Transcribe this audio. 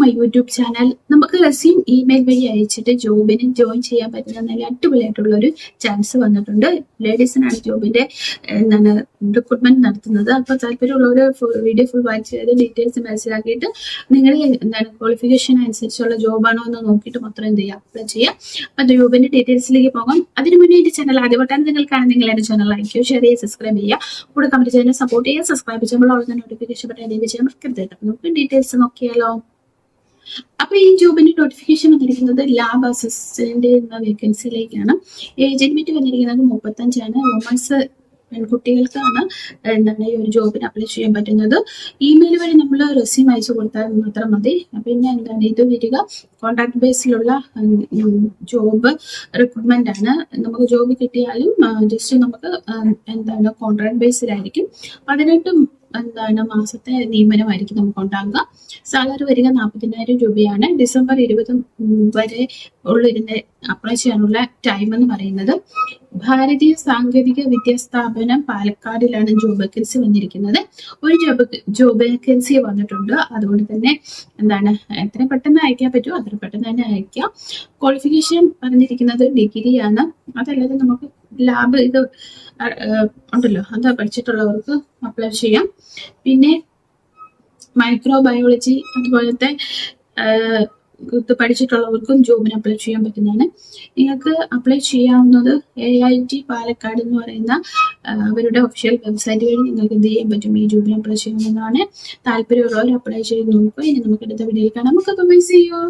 My YouTube channel. നമുക്ക് resume email വഴി അയച്ചിട്ട് ജോബിന് ജോയിൻ ചെയ്യാൻ പറ്റുന്ന നല്ല അടിപൊളിയായിട്ടുള്ള ഒരു ചാൻസ് വന്നിട്ടുണ്ട്. ലേഡീസിനാണ് ജോബിന്റെ എന്താണ് റിക്രൂട്ട്മെന്റ് നടത്തുന്നത്. അപ്പോൾ താല്പര്യമുള്ളവർ വീഡിയോ ഫുൾ വാച്ച് ചെയ്ത് ഡീറ്റെയിൽസ് മനസ്സിലാക്കിയിട്ട് നിങ്ങളുടെ എന്താണ് ക്വാളിഫിക്കേഷൻ അനുസരിച്ചുള്ള ജോബാണോ എന്ന് നോക്കിയിട്ട് മാത്രം എന്ത് ചെയ്യുക, അപ്ലൈ ചെയ്യുക. അപ്പം ജോബിന്റെ ഡീറ്റെയിൽസിലേക്ക് പോകാം. അതിന് മുന്നേ എന്റെ ചാനൽ ആദ്യമായിട്ടാണ് നിങ്ങൾക്കാണ് നിങ്ങൾ എന്റെ ചാനൽ ലൈക്ക് ചെയ്യുക, ഷെയർ ചെയ്യുക, സബ്സ്ക്രൈബ് ചെയ്യുക, കൂടെ കമന്റ് ചെയ്യുന്ന സപ്പോർട്ട് ചെയ്യുക. സബ്സ്ക്രൈബ് ചെയ്യുമ്പോൾ ഉള്ള നോട്ടിഫിക്കേഷൻ ബട്ടൺ എനേബിൾ ചെയ്യാൻ മറക്കരുത്. നമുക്ക് ഡീറ്റെയിൽസ് നോക്കിയാലോ. അപ്പൊ ഈ ജോബിന്റെ നോട്ടിഫിക്കേഷൻ വന്നിരിക്കുന്നത് ലാബ് അസിസ്റ്റന്റ് എന്ന വേക്കൻസിയിലേക്കാണ്. ഏജ് ലിമിറ്റ് വന്നിരിക്കുന്നത് 35 വുമൻസ് പെൺകുട്ടികൾക്കാണ് എന്താണ് ഈ ഒരു ജോബിന് അപ്ലൈ ചെയ്യാൻ പറ്റുന്നത്. ഇമെയിൽ വഴി നമ്മൾ റെസ്യൂം അയച്ചു കൊടുത്താൽ മാത്രം മതി. പിന്നെ എന്താണ് ഇത് വരിക കോൺട്രാക്ട് ബേസിലുള്ള ജോബ് റിക്രൂട്ട്മെന്റ് ആണ്. നമുക്ക് ജോബ് കിട്ടിയാലും ജസ്റ്റ് നമുക്ക് എന്താണ് കോൺട്രാക്ട് ബേസിലായിരിക്കും. 18 എന്താണ് മാസത്തെ നിയമനമായിരിക്കും നമുക്ക് ഉണ്ടാകുക. സാലറി വരിക 40,000 രൂപയാണ്. ഡിസംബർ 20 വരെ ഉള്ള ഇതിന്റെ അപ്ലൈ ചെയ്യാനുള്ള ടൈം എന്ന് പറയുന്നത്. ഭാരതീയ സാങ്കേതിക വിദ്യാ സ്ഥാപനം പാലക്കാടിലാണ് ജോബ് വേക്കൻസി വന്നിരിക്കുന്നത്. ഒരു ജോബ് വേക്കൻസി വന്നിട്ടുണ്ട്. അതുകൊണ്ട് തന്നെ എന്താണ് എത്ര പെട്ടെന്ന് അയക്കാൻ പറ്റുമോ അത്ര പെട്ടെന്ന് തന്നെ അയക്കാം. ക്വാളിഫിക്കേഷൻ പറഞ്ഞിരിക്കുന്നത് ഡിഗ്രിയാണ്. അതല്ലാതെ നമുക്ക് ലാബ് ഇത് ഉണ്ടല്ലോ അത് പഠിച്ചിട്ടുള്ളവർക്ക് അപ്ലൈ ചെയ്യാം. പിന്നെ മൈക്രോബയോളജി അതുപോലത്തെ ഇത് പഠിച്ചിട്ടുള്ളവർക്കും ജോബിന് അപ്ലൈ ചെയ്യാൻ പറ്റുന്നതാണ്. നിങ്ങൾക്ക് അപ്ലൈ ചെയ്യാവുന്നത് AIT പാലക്കാട് എന്ന് പറയുന്ന അവരുടെ ഒഫീഷ്യൽ വെബ്സൈറ്റ് വഴി നിങ്ങൾക്ക് എന്ത് ചെയ്യാൻ പറ്റും, ഈ ജോബിന് അപ്ലൈ ചെയ്യാവുന്നതാണ്. താല്പര്യമുള്ളവർ അപ്ലൈ ചെയ്ത് നോക്കുക. ഇനി നമുക്ക് അടുത്ത വീഡിയോയിൽ കാണാം. നമുക്ക് ബൈ, സീ യു.